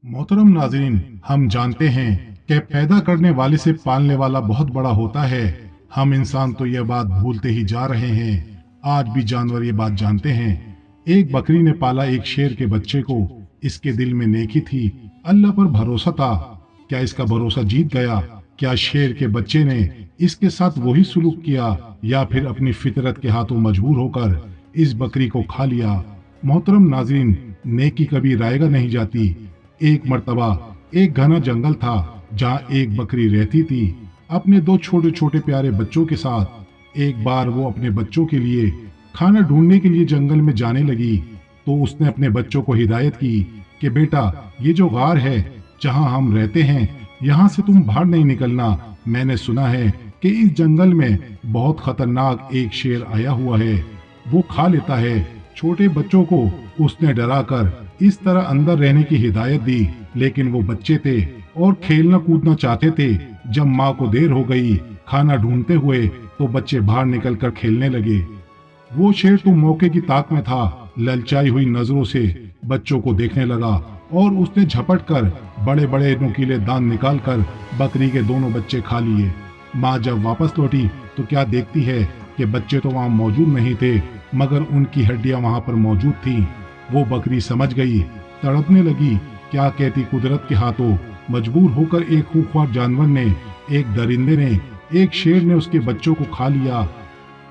मोहतरम नाज़रीन, हम जानते हैं कि पैदा करने वाले से पालने वाला बहुत बड़ा होता है। हम इंसान तो यह बात भूलते ही जा रहे हैं। आज भी जानवर ये बात जानते हैं। एक बकरी ने पाला एक शेर के बच्चे को। इसके दिल में नेकी थी, अल्लाह पर भरोसा था। क्या इसका भरोसा जीत गया? क्या शेर के बच्चे ने इसके साथ वही सुलूक किया या फिर अपनी फितरत के हाथों मजबूर होकर इस बकरी को खा लिया? मोहतरम नाज़रीन, नेकी कभी रायगा नहीं जाती। एक मर्तबा एक घना जंगल था जहाँ एक बकरी रहती थी अपने दो छोटे छोटे प्यारे बच्चों के साथ। एक बार वो अपने बच्चों के लिए खाना ढूंढने के लिए जंगल में जाने लगी तो उसने अपने बच्चों को हिदायत की कि बेटा, ये जो गार है जहाँ हम रहते हैं, यहाँ से तुम बाहर नहीं निकलना। मैंने सुना है कि इस जंगल में बहुत खतरनाक एक शेर आया हुआ है, वो खा लेता है। छोटे बच्चों को उसने डराकर इस तरह अंदर रहने की हिदायत दी, लेकिन वो बच्चे थे और खेलना कूदना चाहते थे। जब माँ को देर हो गई खाना ढूंढते हुए तो बच्चे बाहर निकलकर खेलने लगे। वो शेर तो मौके की ताक में था, ललचाई हुई नजरों से बच्चों को देखने लगा और उसने झपट कर बड़े बड़े नुकीले दांत निकालकर बकरी के दोनों बच्चे खा लिए। माँ जब वापस लौटी तो क्या देखती है कि बच्चे तो वहाँ मौजूद नहीं थे, मगर उनकी हड्डियां वहाँ पर मौजूद थीं। वो बकरी समझ गई, तड़पने लगी। क्या कहती कुदरत के हाथों मजबूर होकर एक खूंखार जानवर ने, एक दरिंदे ने, एक शेर ने उसके बच्चों को खा लिया।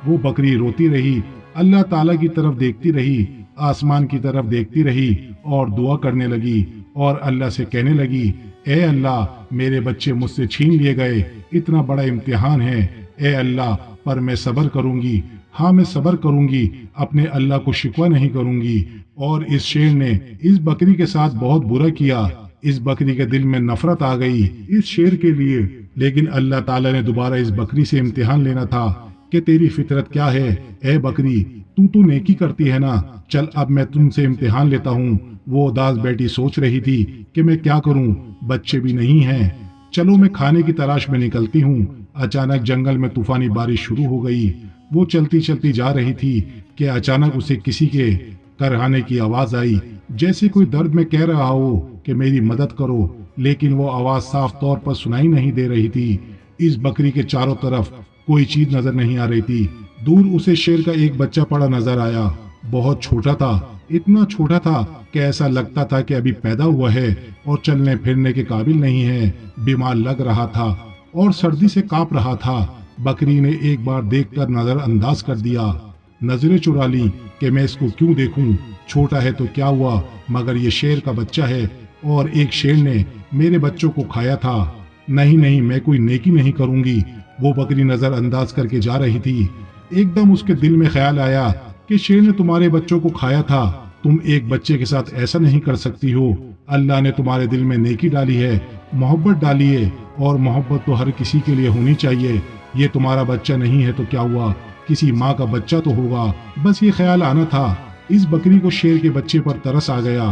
वो बकरी रोती रही, अल्लाह ताला की तरफ देखती रही, आसमान की तरफ देखती रही और दुआ करने लगी और अल्लाह से कहने लगी, ए अल्लाह, मेरे बच्चे मुझसे छीन लिए गए, इतना बड़ा इम्तिहान है। ए अल्लाह, पर मैं सब्र करूंगी, हाँ मैं सब्र करूंगी, अपने अल्लाह को शिकवा नहीं करूंगी। और इस शेर ने इस बकरी के साथ बहुत बुरा किया। इस बकरी के दिल में नफरत आ गई इस शेर के लिए, लेकिन अल्लाह ताला ने दोबारा इस बकरी से इम्तिहान लेना था कि तेरी फितरत क्या है। ए बकरी, तू तो नेकी करती है ना, चल अब मैं तुमसे इम्तिहान लेता हूँ। वो उदास बेटी सोच रही थी कि मैं क्या करूँ, बच्चे भी नहीं हैं, चलो मैं खाने की तलाश में निकलती हूँ। अचानक जंगल में तूफानी बारिश शुरू हो गई। वो चलती चलती जा रही थी कि अचानक उसे किसी के करहाने की आवाज आई, जैसे कोई दर्द में कह रहा हो कि मेरी मदद करो, लेकिन वो आवाज साफ तौर पर सुनाई नहीं दे रही थी। इस बकरी के चारों तरफ कोई चीज नजर नहीं आ रही थी। दूर उसे शेर का एक बच्चा पड़ा नजर आया। बहुत छोटा था, इतना छोटा था कि ऐसा लगता था कि अभी पैदा हुआ है और चलने फिरने के काबिल नहीं है। बीमार लग रहा था और सर्दी से कांप रहा था। बकरी ने एक बार देखकर नजरअंदाज कर दिया, नजरें चुरा ली कि मैं इसको क्यों देखूं, छोटा है तो क्या हुआ, मगर ये शेर का बच्चा है और एक शेर ने मेरे बच्चों को खाया था। नहीं नहीं, मैं कोई नेकी नहीं करूंगी। वो बकरी नजरअंदाज करके जा रही थी। एकदम उसके दिल में ख्याल आया कि शेर ने तुम्हारे बच्चों को खाया था, तुम एक बच्चे के साथ ऐसा नहीं कर सकती हो। अल्लाह ने तुम्हारे दिल में नेकी डाली है, मोहब्बत डाली है, और मोहब्बत तो हर किसी के लिए होनी चाहिए। ये तुम्हारा बच्चा नहीं है तो क्या हुआ, किसी माँ का बच्चा तो होगा। बस ये ख्याल आना था। इस बकरी को शेर के बच्चे पर तरस आ गया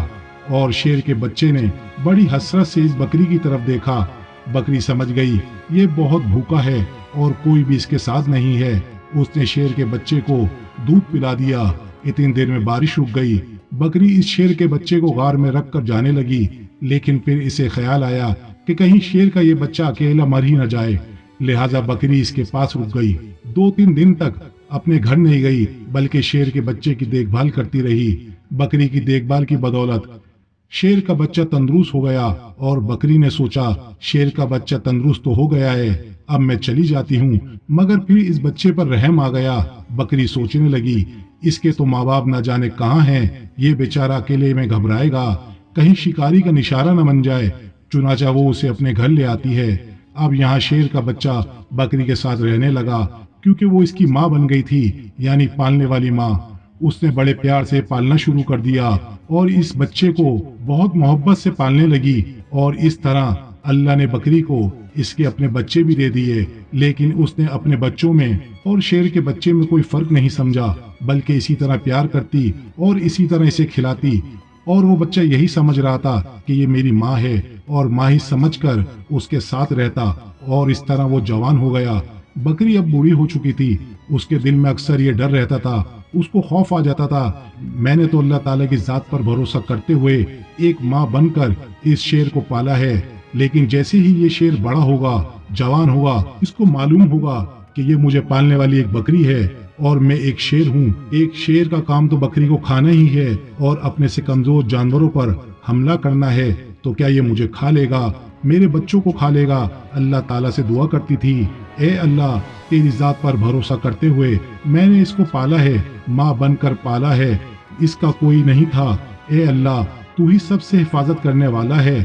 और शेर के बच्चे ने बड़ी हसरत से इस बकरी की तरफ देखा। बकरी समझ गई ये बहुत भूखा है और कोई भी इसके साथ नहीं है। उसने शेर के बच्चे को दूध पिला दिया। इतनी देर में बारिश रुक गई। बकरी इस शेर के बच्चे को गार में रख कर जाने लगी, लेकिन फिर इसे ख्याल आया कि कहीं शेर का ये बच्चा अकेला मर ही न जाए। लिहाजा बकरी इसके पास रुक गई। 2-3 दिन तक अपने घर नहीं गई, बल्कि शेर के बच्चे की देखभाल करती रही। बकरी की देखभाल की बदौलत शेर का बच्चा तंदुरुस्त हो गया और बकरी ने सोचा, शेर का बच्चा तंदुरुस्त तो हो गया है, अब मैं चली जाती हूँ। मगर फिर इस बच्चे पर रहम आ गया। बकरी सोचने लगी, इसके तो माँ बाप न जाने कहाँ हैं, ये बेचारा अकेले में घबराएगा, कहीं शिकारी का निशाना न बन जाए। चुनाचा वो उसे अपने घर ले आती है। अब यहाँ शेर का बच्चा बकरी के साथ रहने लगा, क्योंकि वो इसकी माँ बन गई थी, यानी पालने वाली माँ। उसने बड़े प्यार से पालना शुरू कर दिया और इस बच्चे को बहुत मोहब्बत से पालने लगी। और इस तरह अल्लाह ने बकरी को इसके अपने बच्चे भी दे दिए। लेकिन उसने अपने बच्चों में और शेर के बच्चे में कोई फर्क नहीं समझा, बल्कि इसी तरह प्यार करती और इसी तरह इसे खिलाती। और वो बच्चा यही समझ रहा था कि ये मेरी माँ है, और माँ ही समझकर उसके साथ रहता, और इस तरह वो जवान हो गया। बकरी अब बूढ़ी हो चुकी थी। उसके दिल में अक्सर ये डर रहता था उसको खौफ आ जाता था। मैंने तो अल्लाह ताला की जात पर भरोसा करते हुए एक माँ बनकर इस शेर को पाला है, लेकिन जैसे ही ये शेर बड़ा होगा, जवान होगा, इसको मालूम होगा कि ये मुझे पालने वाली एक बकरी है और मैं एक शेर हूँ। एक शेर का काम तो बकरी को खाना ही है और अपने से कमजोर जानवरों पर हमला करना है। तो क्या ये मुझे खा लेगा, मेरे बच्चों को खा लेगा? अल्लाह ताला से दुआ करती थी, ए अल्लाह, तेरी जात पर भरोसा करते हुए मैंने इसको पाला है, माँ बनकर पाला है, इसका कोई नहीं था। ए अल्लाह, तू ही सबसे हिफाजत करने वाला है,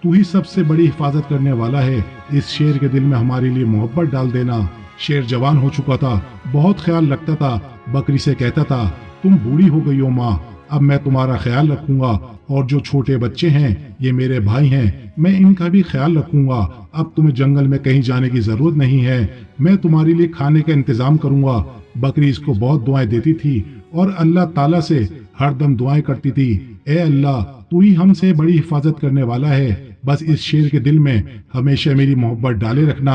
तू ही सबसे बड़ी हिफाजत करने वाला है। इस शेर के दिल में हमारे लिए मोहब्बत डाल देना। शेर जवान हो चुका था, बहुत ख्याल रखता था। बकरी से कहता था, तुम बूढ़ी हो गई हो माँ, अब मैं तुम्हारा ख्याल रखूंगा, और जो छोटे बच्चे हैं ये मेरे भाई हैं, मैं इनका भी ख्याल रखूंगा। अब तुम्हें जंगल में कहीं जाने की जरूरत नहीं है, मैं तुम्हारे लिए खाने का इंतजाम करूंगा। बकरी इसको बहुत दुआएं देती थी और अल्लाह ताला से हरदम दुआएं करती थी, ए अल्लाह, तू ही हमसे बड़ी हिफाजत करने वाला है, बस इस शेर के दिल में हमेशा मेरी मोहब्बत डाले रखना।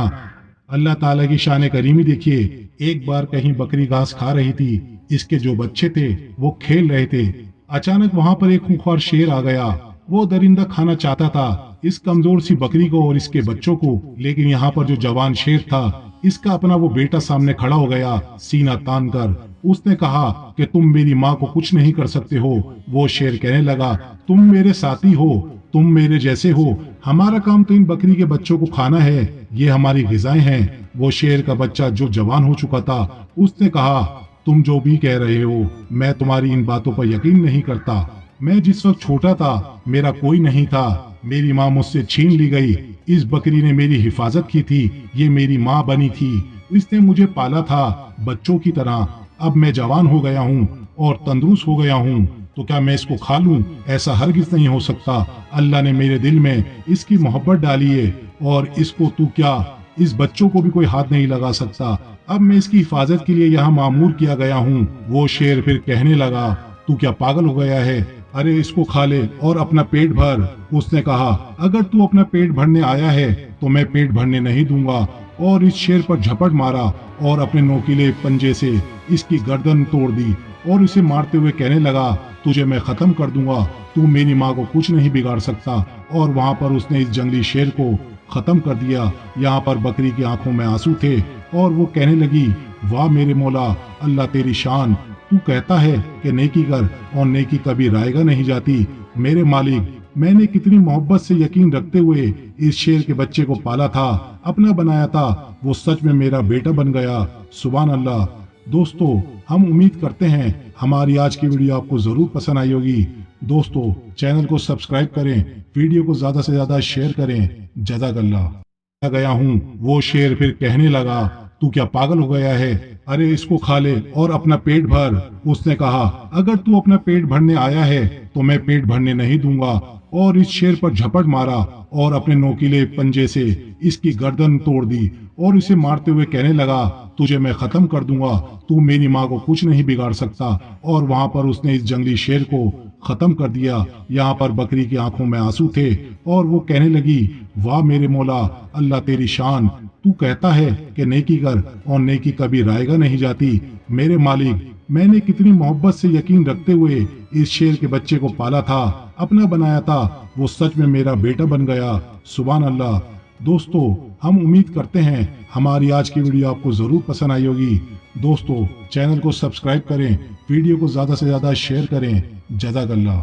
अल्लाह ताला की शान करीमी देखिए। एक बार कहीं बकरी घास खा रही थी, इसके जो बच्चे थे वो खेल रहे थे। अचानक वहां पर एक खूंखार शेर आ गया। वो दरिंदा खाना चाहता था इस कमजोर सी बकरी को और इसके बच्चों को, लेकिन यहाँ पर जो जवान शेर था, इसका अपना वो बेटा सामने खड़ा हो गया सीना तान कर। उसने कहा कि तुम मेरी माँ को कुछ नहीं कर सकते हो। वो शेर कहने लगा, तुम मेरे साथी हो, तुम मेरे जैसे हो, हमारा काम तो इन बकरी के बच्चों को खाना है, ये हमारी ग़िज़ाएं हैं। वो शेर का बच्चा जो जवान हो चुका था, उसने कहा, तुम जो भी कह रहे हो, मैं तुम्हारी इन बातों पर यकीन नहीं करता। मैं जिस वक्त छोटा था मेरा कोई नहीं था, मेरी माँ मुझसे छीन ली गई, इस बकरी ने मेरी हिफाजत की थी, ये मेरी माँ बनी थी, इसने मुझे पाला था बच्चों की तरह। अब मैं जवान हो गया हूँ और तंदुरुस्त हो गया हूँ, तो क्या मैं इसको खा लूं? ऐसा हरगिज नहीं हो सकता। अल्लाह ने मेरे दिल में इसकी मोहब्बत डाली है और इसको तू क्या, इस बच्चों को भी कोई हाथ नहीं लगा सकता। अब मैं इसकी हिफाजत के लिए यहाँ मामूर किया गया हूँ। वो शेर फिर कहने लगा, तू क्या पागल हो गया है? अरे इसको खा ले और अपना पेट भर। उसने कहा, अगर तू अपना पेट भरने आया है तो मैं पेट भरने नहीं दूंगा। और इस शेर पर झपट मारा और अपने नोकीले पंजे से इसकी गर्दन तोड़ दी और इसे मारते हुए कहने लगा, तुझे मैं खत्म कर दूंगा, तू मेरी माँ को कुछ नहीं बिगाड़ सकता। और वहाँ पर उसने इस जंगली शेर को खत्म कर दिया। यहाँ पर बकरी की आंखों में आंसू थे और वो कहने लगी, वाह मेरे मौला, अल्लाह तेरी शान, तू कहता है कि नेकी कर और नेकी कभी रायगा नहीं जाती। मेरे मालिक, मैंने कितनी मोहब्बत से यकीन रखते हुए इस शेर के बच्चे को पाला था, अपना बनाया था, वो सच में मेरा बेटा बन गया। सुभान अल्लाह। दोस्तों, हम उम्मीद करते हैं हमारी आज की वीडियो आपको जरूर पसंद आई होगी। दोस्तों, चैनल को सब्सक्राइब करें, वीडियो को ज्यादा से ज्यादा शेयर करें। जज़ाकल्लाह। गया हूँ। वो शेर फिर कहने लगा, तू क्या पागल हो गया है? अरे इसको खा ले और अपना पेट भर। उसने कहा, अगर तू अपना पेट भरने आया है तो मैं पेट भरने नहीं दूंगा। और इस शेर पर झपट मारा और अपने नोकीले पंजे से इसकी गर्दन तोड़ दी और इसे मारते हुए कहने लगा, तुझे मैं खत्म कर दूंगा, तू मेरी माँ को कुछ नहीं बिगाड़ सकता। और वहाँ पर उसने इस जंगली शेर को खत्म कर दिया। यहाँ पर बकरी की आंखों में आंसू थे और वो कहने लगी, वाह मेरे मौला, अल्लाह तेरी शान, तू कहता है कि नेकी कर और नेकी कभी रायगा नहीं जाती। मेरे मालिक, मैंने कितनी मोहब्बत से यकीन रखते हुए इस शेर के बच्चे को पाला था, अपना बनाया था, वो सच में मेरा बेटा बन गया। सुभान अल्लाह। दोस्तों, हम उम्मीद करते हैं हमारी आज की वीडियो आपको जरूर पसंद आई होगी। दोस्तों, चैनल को सब्सक्राइब करें, वीडियो को ज्यादा से ज्यादा शेयर करें। जज़ाकल्लाह।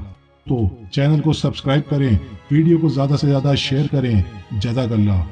तो चैनल को सब्सक्राइब करें, वीडियो को ज्यादा से ज्यादा शेयर करें। जज़ाकल्लाह।